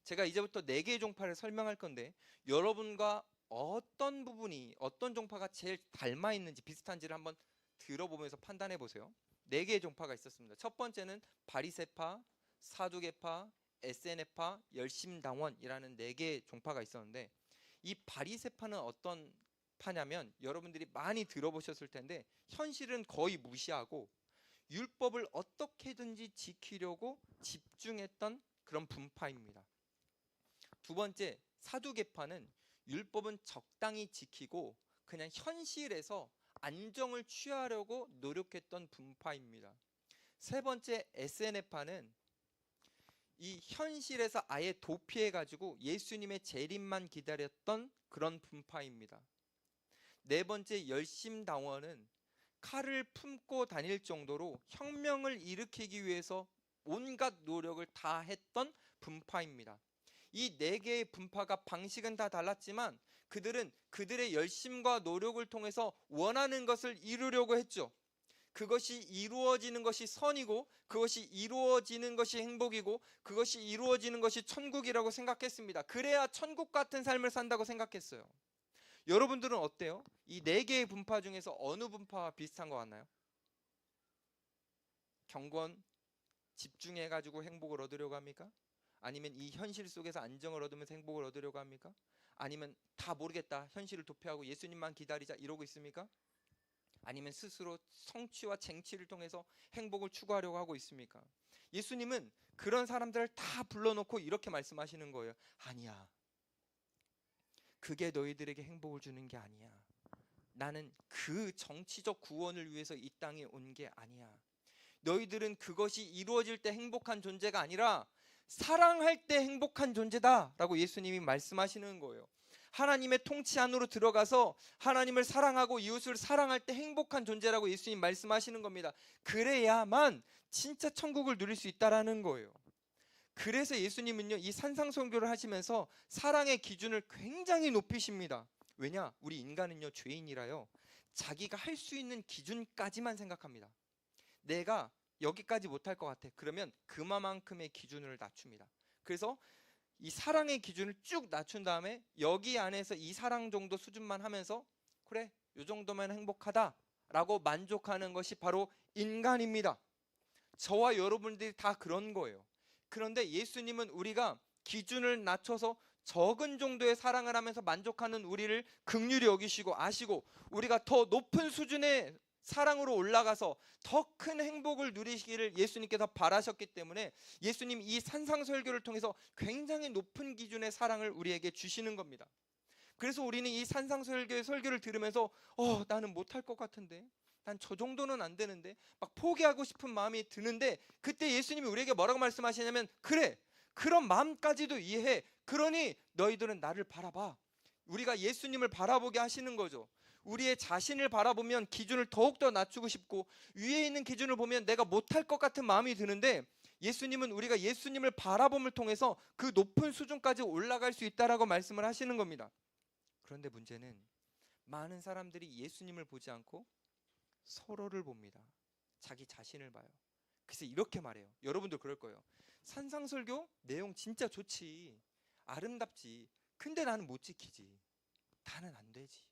[SPEAKER 2] 제가 이제부터 4개의 종파를 설명할 건데 여러분과 어떤 부분이, 어떤 종파가 제일 닮아 있는지, 비슷한지를 한번 들어보면서 판단해 보세요. 4개의 종파가 있었습니다. 첫 번째는 바리새파, 사두개파, 에세네파, 열심당원이라는 4개의 종파가 있었는데, 이 바리새파는 어떤 파냐면 여러분들이 많이 들어보셨을 텐데 현실은 거의 무시하고 율법을 어떻게든지 지키려고 집중했던 그런 분파입니다. 두 번째, 사두개파는 율법은 적당히 지키고 그냥 현실에서 안정을 취하려고 노력했던 분파입니다. 세 번째, 에세네파는 이 현실에서 아예 도피해가지고 예수님의 재림만 기다렸던 그런 분파입니다. 네 번째, 열심당원은 칼을 품고 다닐 정도로 혁명을 일으키기 위해서 온갖 노력을 다 했던 분파입니다. 이 4개의 분파가 방식은 다 달랐지만 그들은 그들의 열심과 노력을 통해서 원하는 것을 이루려고 했죠. 그것이 이루어지는 것이 선이고, 그것이 이루어지는 것이 행복이고, 그것이 이루어지는 것이 천국이라고 생각했습니다. 그래야 천국 같은 삶을 산다고 생각했어요. 여러분들은 어때요? 이 4개의 분파 중에서 어느 분파와 비슷한 것 같나요? 경건, 집중해가지고 행복을 얻으려고 합니까? 아니면 이 현실 속에서 안정을 얻으면서 행복을 얻으려고 합니까? 아니면 다 모르겠다, 현실을 도피하고 예수님만 기다리자 이러고 있습니까? 아니면 스스로 성취와 쟁취를 통해서 행복을 추구하려고 하고 있습니까? 예수님은 그런 사람들을 다 불러놓고 이렇게 말씀하시는 거예요. 아니야, 그게 너희들에게 행복을 주는 게 아니야. 나는 그 정치적 구원을 위해서 이 땅에 온 게 아니야. 너희들은 그것이 이루어질 때 행복한 존재가 아니라 사랑할 때 행복한 존재다 라고 예수님이 말씀하시는 거예요. 하나님의 통치 안으로 들어가서 하나님을 사랑하고 이웃을 사랑할 때 행복한 존재라고 예수님 말씀하시는 겁니다. 그래야만 진짜 천국을 누릴 수 있다라는 거예요. 그래서 예수님은요, 이 산상선교를 하시면서 사랑의 기준을 굉장히 높이십니다. 왜냐? 우리 인간은요, 죄인이라요, 자기가 할 수 있는 기준까지만 생각합니다. 내가 여기까지 못할 것 같아. 그러면 그만큼의 기준을 낮춥니다. 그래서 이 사랑의 기준을 쭉 낮춘 다음에 여기 안에서 이 사랑 정도 수준만 하면서 그래, 이 정도면 행복하다라고 만족하는 것이 바로 인간입니다. 저와 여러분들이 다 그런 거예요. 그런데 예수님은 우리가 기준을 낮춰서 적은 정도의 사랑을 하면서 만족하는 우리를 긍휼히 여기시고 아시고, 우리가 더 높은 수준의 사랑으로 올라가서 더 큰 행복을 누리시기를 예수님께서 바라셨기 때문에 예수님 이 산상설교를 통해서 굉장히 높은 기준의 사랑을 우리에게 주시는 겁니다. 그래서 우리는 이 산상설교의 설교를 들으면서 나는 못할 것 같은데, 난 저 정도는 안 되는데, 막 포기하고 싶은 마음이 드는데, 그때 예수님이 우리에게 뭐라고 말씀하시냐면, 그래, 그런 마음까지도 이해해. 그러니 너희들은 나를 바라봐. 우리가 예수님을 바라보게 하시는 거죠. 우리의 자신을 바라보면 기준을 더욱더 낮추고 싶고 위에 있는 기준을 보면 내가 못할 것 같은 마음이 드는데, 예수님은 우리가 예수님을 바라봄을 통해서 그 높은 수준까지 올라갈 수 있다라고 말씀을 하시는 겁니다. 그런데 문제는 많은 사람들이 예수님을 보지 않고 서로를 봅니다. 자기 자신을 봐요. 그래서 이렇게 말해요. 여러분도 그럴 거예요. 산상설교 내용 진짜 좋지, 아름답지. 근데 나는 못 지키지. 나는 안 되지.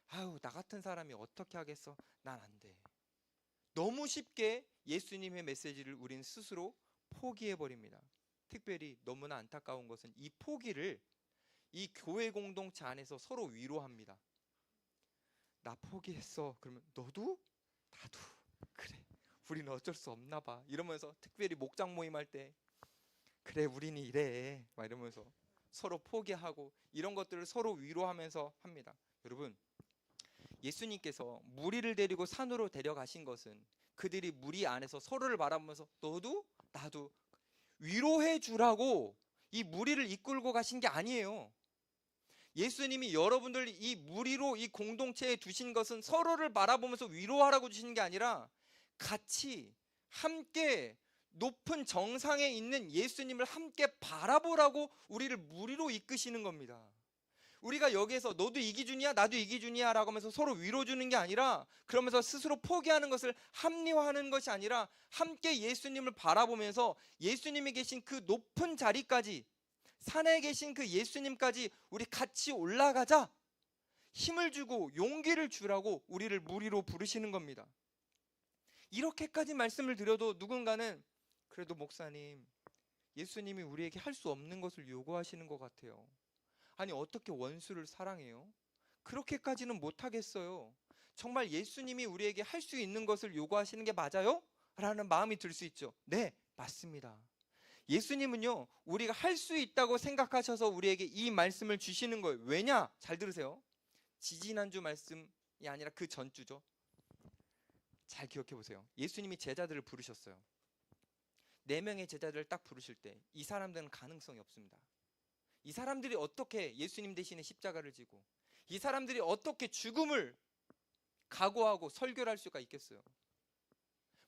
[SPEAKER 2] 아유, 나 같은 사람이 어떻게 하겠어? 난 안 돼. 너무 쉽게 예수님의 메시지를 우린 스스로 포기해 버립니다. 특별히 너무나 안타까운 것은 이 포기를 이 교회 공동체 안에서 서로 위로합니다. 나 포기했어. 그러면 너도? 나도. 그래, 우리는 어쩔 수 없나 봐. 이러면서 특별히 목장 모임할 때 그래, 우리는 이래 막 이러면서 서로 포기하고 이런 것들을 서로 위로하면서 합니다. 여러분, 예수님께서 무리를 데리고 산으로 데려가신 것은 그들이 무리 안에서 서로를 바라보면서 너도 나도 위로해 주라고 이 무리를 이끌고 가신 게 아니에요. 예수님이 여러분들 이 무리로 이 공동체에 두신 것은 서로를 바라보면서 위로하라고 주신 게 아니라 같이 함께 높은 정상에 있는 예수님을 함께 바라보라고 우리를 무리로 이끄시는 겁니다. 우리가 여기에서 너도 이 기준이야 나도 이 기준이야 라고 하면서 서로 위로 주는 게 아니라, 그러면서 스스로 포기하는 것을 합리화하는 것이 아니라 함께 예수님을 바라보면서 예수님이 계신 그 높은 자리까지, 산에 계신 그 예수님까지 우리 같이 올라가자, 힘을 주고 용기를 주라고 우리를 무리로 부르시는 겁니다. 이렇게까지 말씀을 드려도 누군가는 그래도 목사님, 예수님이 우리에게 할 수 없는 것을 요구하시는 것 같아요. 아니, 어떻게 원수를 사랑해요? 그렇게까지는 못하겠어요. 정말 예수님이 우리에게 할 수 있는 것을 요구하시는 게 맞아요? 라는 마음이 들 수 있죠. 네, 맞습니다. 예수님은요, 우리가 할 수 있다고 생각하셔서 우리에게 이 말씀을 주시는 거예요. 왜냐? 잘 들으세요. 지지난주 말씀이 아니라 그 전주죠. 잘 기억해 보세요. 예수님이 제자들을 부르셨어요. 4명의 제자들을 딱 부르실 때 이 사람들은 가능성이 없습니다. 이 사람들이 어떻게 예수님 대신에 십자가를 지고 이 사람들이 어떻게 죽음을 각오하고 설교를 할 수가 있겠어요?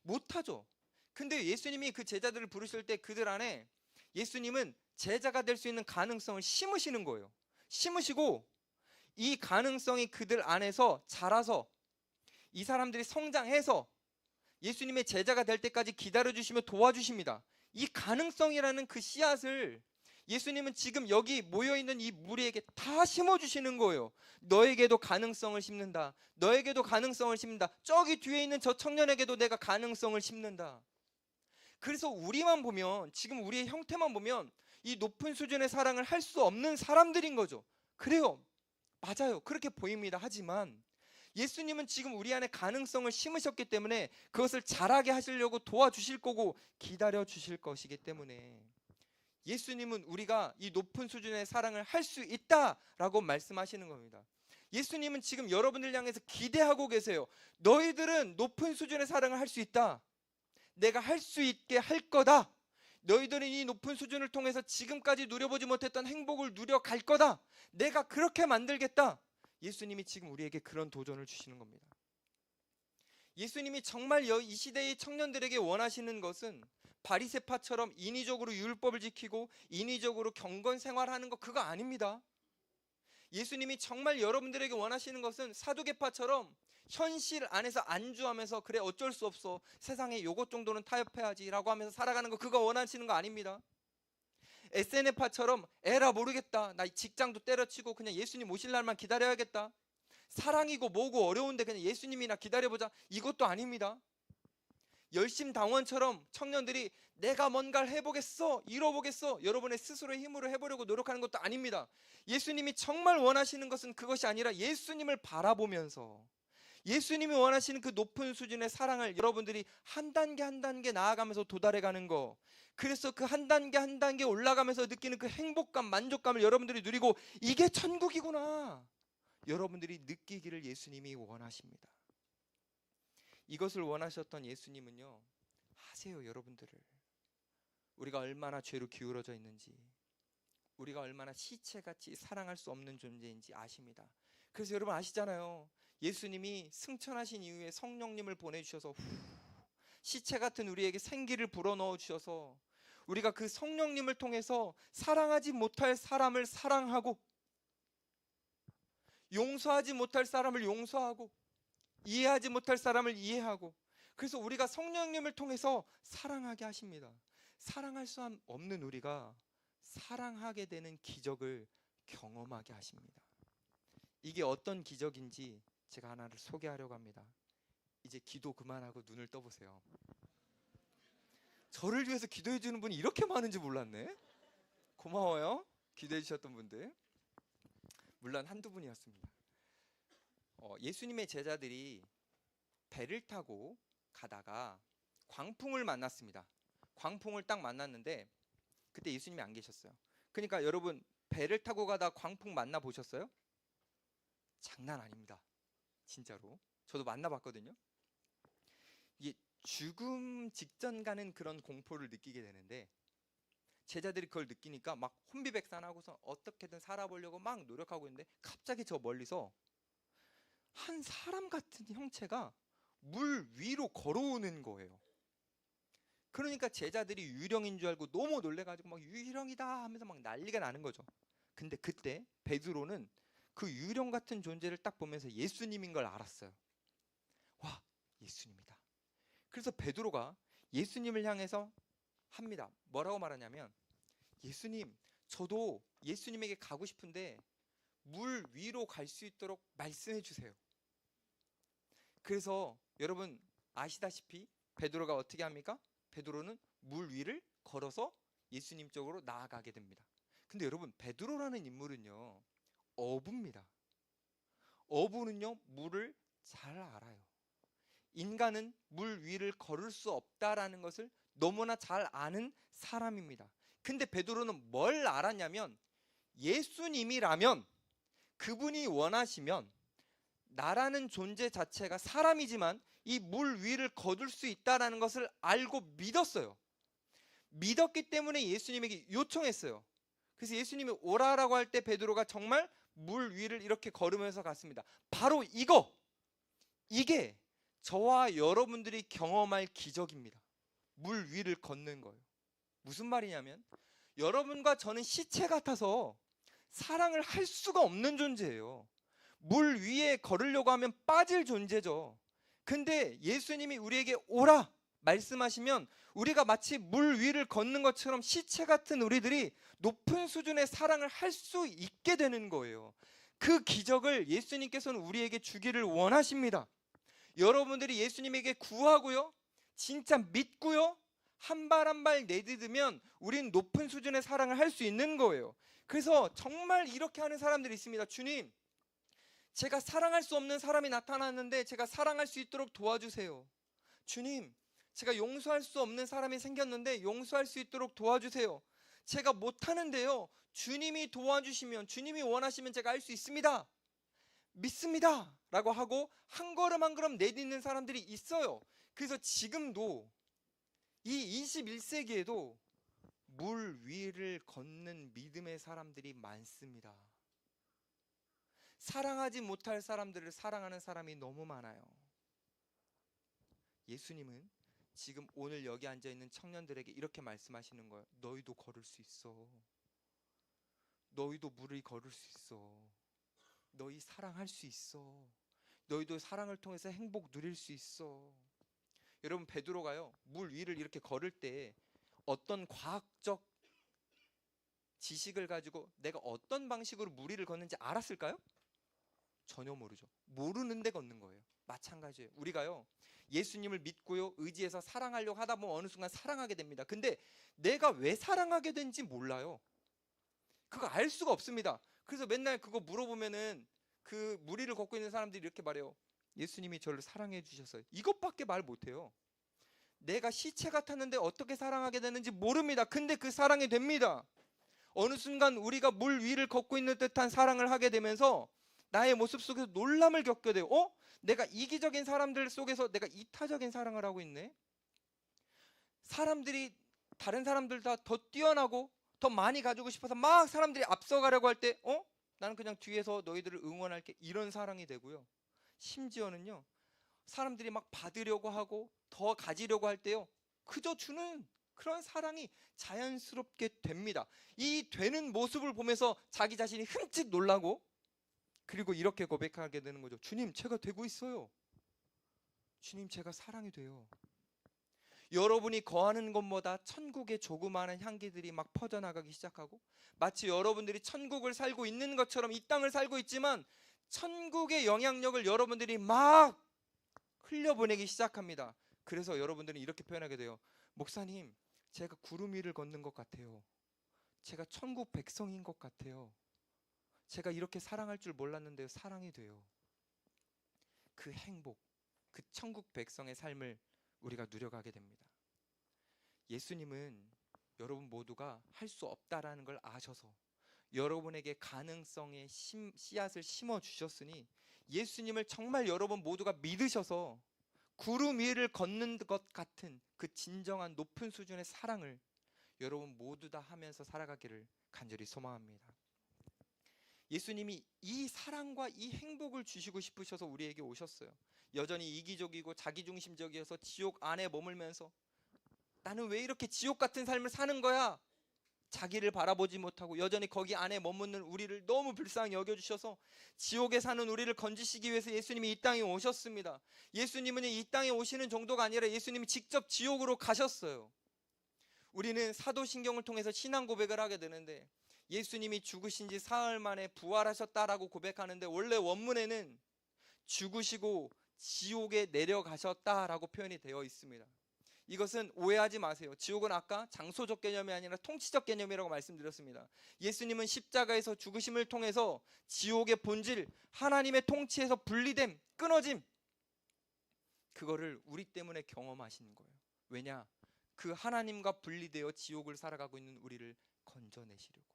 [SPEAKER 2] 못하죠. 근데 예수님이 그 제자들을 부르실 때 그들 안에 예수님은 제자가 될 수 있는 가능성을 심으시는 거예요. 심으시고 이 가능성이 그들 안에서 자라서 이 사람들이 성장해서 예수님의 제자가 될 때까지 기다려주시며 도와주십니다. 이 가능성이라는 그 씨앗을 예수님은 지금 여기 모여있는 이 무리에게 다 심어주시는 거예요. 너에게도 가능성을 심는다. 너에게도 가능성을 심는다. 저기 뒤에 있는 저 청년에게도 내가 가능성을 심는다. 그래서 우리만 보면, 지금 우리의 형태만 보면 이 높은 수준의 사랑을 할 수 없는 사람들인 거죠. 그래요, 맞아요, 그렇게 보입니다. 하지만 예수님은 지금 우리 안에 가능성을 심으셨기 때문에 그것을 자라게 하시려고 도와주실 거고 기다려 주실 것이기 때문에 예수님은 우리가 이 높은 수준의 사랑을 할 수 있다라고 말씀하시는 겁니다. 예수님은 지금 여러분들 향해서 기대하고 계세요. 너희들은 높은 수준의 사랑을 할 수 있다. 내가 할 수 있게 할 거다. 너희들은 이 높은 수준을 통해서 지금까지 누려보지 못했던 행복을 누려갈 거다. 내가 그렇게 만들겠다. 예수님이 지금 우리에게 그런 도전을 주시는 겁니다. 예수님이 정말 이 시대의 청년들에게 원하시는 것은 바리새파처럼 인위적으로 율법을 지키고 인위적으로 경건 생활하는 거, 그거 아닙니다. 예수님이 정말 여러분들에게 원하시는 것은 사두개파처럼 현실 안에서 안주하면서 그래 어쩔 수 없어, 세상에 요것 정도는 타협해야지 라고 하면서 살아가는 거, 그거 원하시는 거 아닙니다. SNF파처럼 에라 모르겠다, 나 직장도 때려치고 그냥 예수님 오실 날만 기다려야겠다, 사랑이고 뭐고 어려운데 그냥 예수님이나 기다려보자, 이것도 아닙니다. 열심당원처럼 청년들이 내가 뭔가를 해보겠어, 이뤄보겠어, 여러분의 스스로의 힘으로 해보려고 노력하는 것도 아닙니다. 예수님이 정말 원하시는 것은 그것이 아니라 예수님을 바라보면서 예수님이 원하시는 그 높은 수준의 사랑을 여러분들이 한 단계 한 단계 나아가면서 도달해가는 거, 그래서 그 한 단계 한 단계 올라가면서 느끼는 그 행복감, 만족감을 여러분들이 누리고 이게 천국이구나 여러분들이 느끼기를 예수님이 원하십니다. 이것을 원하셨던 예수님은요, 아세요 여러분들을, 우리가 얼마나 죄로 기울어져 있는지, 우리가 얼마나 시체같이 사랑할 수 없는 존재인지 아십니다. 그래서 여러분 아시잖아요. 예수님이 승천하신 이후에 성령님을 보내주셔서 시체 같은 우리에게 생기를 불어넣어 주셔서 우리가 그 성령님을 통해서 사랑하지 못할 사람을 사랑하고 용서하지 못할 사람을 용서하고 이해하지 못할 사람을 이해하고, 그래서 우리가 성령님을 통해서 사랑하게 하십니다. 사랑할 수 없는 우리가 사랑하게 되는 기적을 경험하게 하십니다. 이게 어떤 기적인지 제가 하나를 소개하려고 합니다. 이제 기도 그만하고 눈을 떠보세요. 저를 위해서 기도해 주는 분이 이렇게 많은지 몰랐네. 고마워요. 기도해 주셨던 분들. 물론 한두 분이었습니다. 예수님의 제자들이 배를 타고 가다가 광풍을 만났습니다. 광풍을 딱 만났는데 그때 예수님이 안 계셨어요. 그러니까 여러분, 배를 타고 가다 광풍 만나 보셨어요? 장난 아닙니다. 진짜로. 저도 만나봤거든요. 이게 죽음 직전 가는 그런 공포를 느끼게 되는데, 제자들이 그걸 느끼니까 막 혼비백산하고서 어떻게든 살아보려고 막 노력하고 있는데 갑자기 저 멀리서 한 사람 같은 형체가 물 위로 걸어오는 거예요. 그러니까 제자들이 유령인 줄 알고 너무 놀래가지고 막 유령이다 하면서 막 난리가 나는 거죠. 근데 그때 베드로는 그 유령 같은 존재를 딱 보면서 예수님인 걸 알았어요. 와, 예수님이다. 그래서 베드로가 예수님을 향해서 합니다. 뭐라고 말하냐면, 예수님, 저도 예수님에게 가고 싶은데 물 위로 갈 수 있도록 말씀해 주세요. 그래서 여러분 아시다시피 베드로가 어떻게 합니까? 베드로는 물 위를 걸어서 예수님 쪽으로 나아가게 됩니다. 근데 여러분, 베드로라는 인물은요, 어부입니다. 어부는요, 물을 잘 알아요. 인간은 물 위를 걸을 수 없다라는 것을 너무나 잘 아는 사람입니다. 근데 베드로는 뭘 알았냐면, 예수님이라면, 그분이 원하시면 나라는 존재 자체가 사람이지만 이 물 위를 거둘 수 있다라는 것을 알고 믿었어요. 믿었기 때문에 예수님에게 요청했어요. 그래서 예수님이 오라라고 할 때 베드로가 정말 물 위를 이렇게 걸으면서 갔습니다. 바로 이게 저와 여러분들이 경험할 기적입니다. 물 위를 걷는 거예요. 무슨 말이냐면, 여러분과 저는 시체 같아서 사랑을 할 수가 없는 존재예요. 물 위에 걸으려고 하면 빠질 존재죠. 근데 예수님이 우리에게 오라 말씀하시면 우리가 마치 물 위를 걷는 것처럼 시체 같은 우리들이 높은 수준의 사랑을 할 수 있게 되는 거예요. 그 기적을 예수님께서는 우리에게 주기를 원하십니다. 여러분들이 예수님에게 구하고요, 진짜 믿고요, 한 발 한 발 내딛으면 우린 높은 수준의 사랑을 할 수 있는 거예요. 그래서 정말 이렇게 하는 사람들이 있습니다. 주님, 제가 사랑할 수 없는 사람이 나타났는데 제가 사랑할 수 있도록 도와주세요. 주님, 제가 용서할 수 없는 사람이 생겼는데 용서할 수 있도록 도와주세요. 제가 못하는데요, 주님이 도와주시면, 주님이 원하시면 제가 할 수 있습니다. 믿습니다 라고 하고 한 걸음 한 걸음 내딛는 사람들이 있어요. 그래서 지금도 이 21세기에도 물 위를 걷는 믿음의 사람들이 많습니다. 사랑하지 못할 사람들을 사랑하는 사람이 너무 많아요. 예수님은 지금 오늘 여기 앉아있는 청년들에게 이렇게 말씀하시는 거예요. 너희도 걸을 수 있어. 너희도 물을 걸을 수 있어. 너희 사랑할 수 있어. 너희도 사랑을 통해서 행복 누릴 수 있어. 여러분, 베드로가요, 물 위를 이렇게 걸을 때 어떤 과학적 지식을 가지고 내가 어떤 방식으로 물 위를 걷는지 알았을까요? 전혀 모르죠. 모르는데 걷는 거예요. 마찬가지예요. 우리가요, 예수님을 믿고요, 의지해서 사랑하려고 하다 보면 어느 순간 사랑하게 됩니다. 근데 내가 왜 사랑하게 된지 몰라요. 그거 알 수가 없습니다. 그래서 맨날 그거 물어보면은 그 물 위를 걷고 있는 사람들이 이렇게 말해요. 예수님이 저를 사랑해 주셨어요. 이것밖에 말 못해요. 내가 시체 같았는데 어떻게 사랑하게 되는지 모릅니다. 근데 그 사랑이 됩니다. 어느 순간 우리가 물 위를 걷고 있는 듯한 사랑을 하게 되면서 나의 모습 속에서 놀람을 겪게 돼요. 내가 이기적인 사람들 속에서 내가 이타적인 사랑을 하고 있네. 사람들이, 다른 사람들보다 더 뛰어나고 더 많이 가지고 싶어서 막 사람들이 앞서가려고 할 때 나는 그냥 뒤에서 너희들을 응원할게, 이런 사랑이 되고요. 심지어는요, 사람들이 막 받으려고 하고 더 가지려고 할 때요, 그저 주는 그런 사랑이 자연스럽게 됩니다. 이 되는 모습을 보면서 자기 자신이 흠칫 놀라고, 그리고 이렇게 고백하게 되는 거죠. 주님, 제가 되고 있어요. 주님, 제가 사랑이 돼요. 여러분이 거하는 곳마다 천국의 조그마한 향기들이 막 퍼져나가기 시작하고, 마치 여러분들이 천국을 살고 있는 것처럼 이 땅을 살고 있지만 천국의 영향력을 여러분들이 막 흘려보내기 시작합니다. 그래서 여러분들은 이렇게 표현하게 돼요. 목사님, 제가 구름 위를 걷는 것 같아요. 제가 천국 백성인 것 같아요. 제가 이렇게 사랑할 줄 몰랐는데요, 사랑이 돼요. 그 행복, 그 천국 백성의 삶을 우리가 누려가게 됩니다. 예수님은 여러분 모두가 할 수 없다라는 걸 아셔서 여러분에게 가능성의 씨앗을 심어 주셨으니, 예수님을 정말 여러분 모두가 믿으셔서 구름 위를 걷는 것 같은 그 진정한 높은 수준의 사랑을 여러분 모두 다 하면서 살아가기를 간절히 소망합니다. 예수님이 이 사랑과 이 행복을 주시고 싶으셔서 우리에게 오셨어요. 여전히 이기적이고 자기중심적이어서 지옥 안에 머물면서 나는 왜 이렇게 지옥 같은 삶을 사는 거야? 자기를 바라보지 못하고 여전히 거기 안에 머무는 우리를 너무 불쌍히 여겨주셔서 지옥에 사는 우리를 건지시기 위해서 예수님이 이 땅에 오셨습니다. 예수님은 이 땅에 오시는 정도가 아니라 예수님이 직접 지옥으로 가셨어요. 우리는 사도신경을 통해서 신앙 고백을 하게 되는데, 예수님이 죽으신 지 사흘 만에 부활하셨다라고 고백하는데, 원래 원문에는 죽으시고 지옥에 내려가셨다라고 표현이 되어 있습니다. 이것은 오해하지 마세요. 지옥은 아까 장소적 개념이 아니라 통치적 개념이라고 말씀드렸습니다. 예수님은 십자가에서 죽으심을 통해서 지옥의 본질, 하나님의 통치에서 분리됨, 끊어짐, 그거를 우리 때문에 경험하시는 거예요. 왜냐? 그 하나님과 분리되어 지옥을 살아가고 있는 우리를 건져내시려고.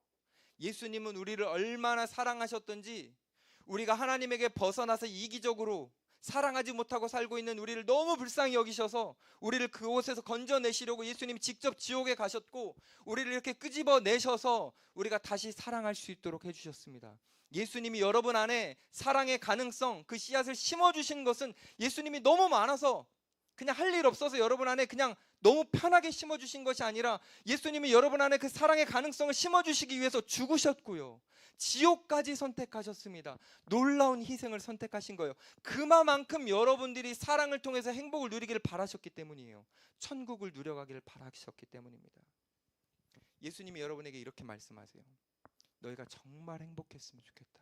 [SPEAKER 2] 예수님은 우리를 얼마나 사랑하셨던지, 우리가 하나님에게 벗어나서 이기적으로 사랑하지 못하고 살고 있는 우리를 너무 불쌍히 여기셔서 우리를 그곳에서 건져내시려고 예수님이 직접 지옥에 가셨고, 우리를 이렇게 끄집어내셔서 우리가 다시 사랑할 수 있도록 해주셨습니다. 예수님이 여러분 안에 사랑의 가능성, 그 씨앗을 심어주신 것은 예수님이 너무 많아서 그냥 할 일 없어서 여러분 안에 그냥 너무 편하게 심어주신 것이 아니라, 예수님이 여러분 안에 그 사랑의 가능성을 심어주시기 위해서 죽으셨고요, 지옥까지 선택하셨습니다. 놀라운 희생을 선택하신 거예요. 그만큼 여러분들이 사랑을 통해서 행복을 누리기를 바라셨기 때문이에요. 천국을 누려가기를 바라셨기 때문입니다. 예수님이 여러분에게 이렇게 말씀하세요. 너희가 정말 행복했으면 좋겠다.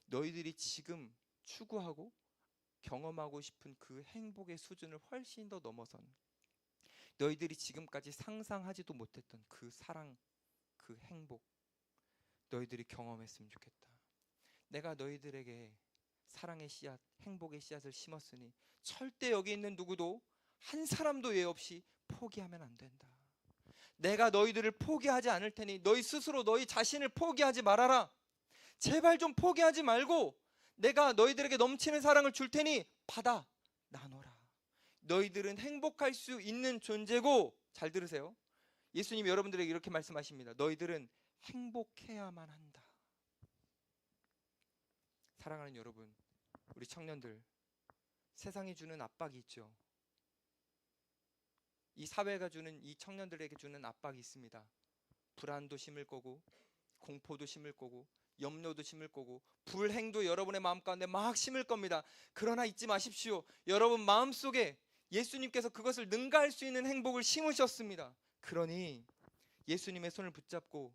[SPEAKER 2] 너희들이 지금 추구하고 경험하고 싶은 그 행복의 수준을 훨씬 더 넘어선, 너희들이 지금까지 상상하지도 못했던 그 사랑, 그 행복, 너희들이 경험했으면 좋겠다. 내가 너희들에게 사랑의 씨앗, 행복의 씨앗을 심었으니 절대 여기 있는 누구도 한 사람도 예 없이 포기하면 안 된다. 내가 너희들을 포기하지 않을 테니 너희 스스로 너희 자신을 포기하지 말아라. 제발 좀 포기하지 말고 내가 너희들에게 넘치는 사랑을 줄 테니 받아 나눠라. 너희들은 행복할 수 있는 존재고, 잘 들으세요. 예수님이 여러분들에게 이렇게 말씀하십니다. 너희들은 행복해야만 한다. 사랑하는 여러분, 우리 청년들, 세상이 주는 압박이 있죠. 이 사회가 주는, 이 청년들에게 주는 압박이 있습니다. 불안도 심을 거고, 공포도 심을 거고, 염려도 심을 거고, 불행도 여러분의 마음 가운데 막 심을 겁니다. 그러나 잊지 마십시오. 여러분 마음속에 예수님께서 그것을 능가할 수 있는 행복을 심으셨습니다. 그러니 예수님의 손을 붙잡고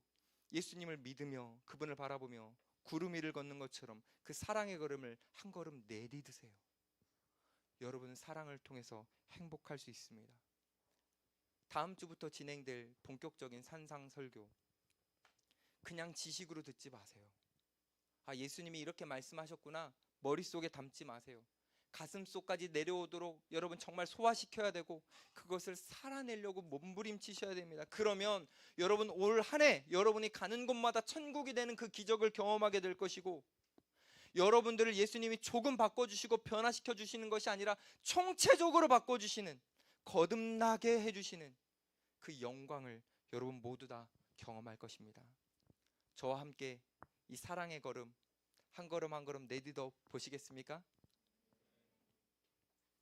[SPEAKER 2] 예수님을 믿으며 그분을 바라보며 구름 위를 걷는 것처럼 그 사랑의 걸음을 한 걸음 내디드세요. 여러분은 사랑을 통해서 행복할 수 있습니다. 다음 주부터 진행될 본격적인 산상 설교, 그냥 지식으로 듣지 마세요. 아, 예수님이 이렇게 말씀하셨구나 머릿속에 담지 마세요. 가슴속까지 내려오도록 여러분 정말 소화시켜야 되고, 그것을 살아내려고 몸부림치셔야 됩니다. 그러면 여러분 올 한 해 여러분이 가는 곳마다 천국이 되는 그 기적을 경험하게 될 것이고, 여러분들을 예수님이 조금 바꿔주시고 변화시켜 주시는 것이 아니라 총체적으로 바꿔주시는, 거듭나게 해주시는 그 영광을 여러분 모두 다 경험할 것입니다. 저와 함께 이 사랑의 걸음 한 걸음 한 걸음 내딛어 보시겠습니까?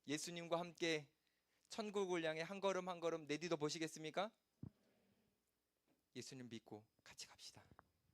[SPEAKER 2] 예수님과 함께 천국을 향해 한 걸음 한 걸음 내딛어 보시겠습니까? 예수님 믿고 같이 갑시다.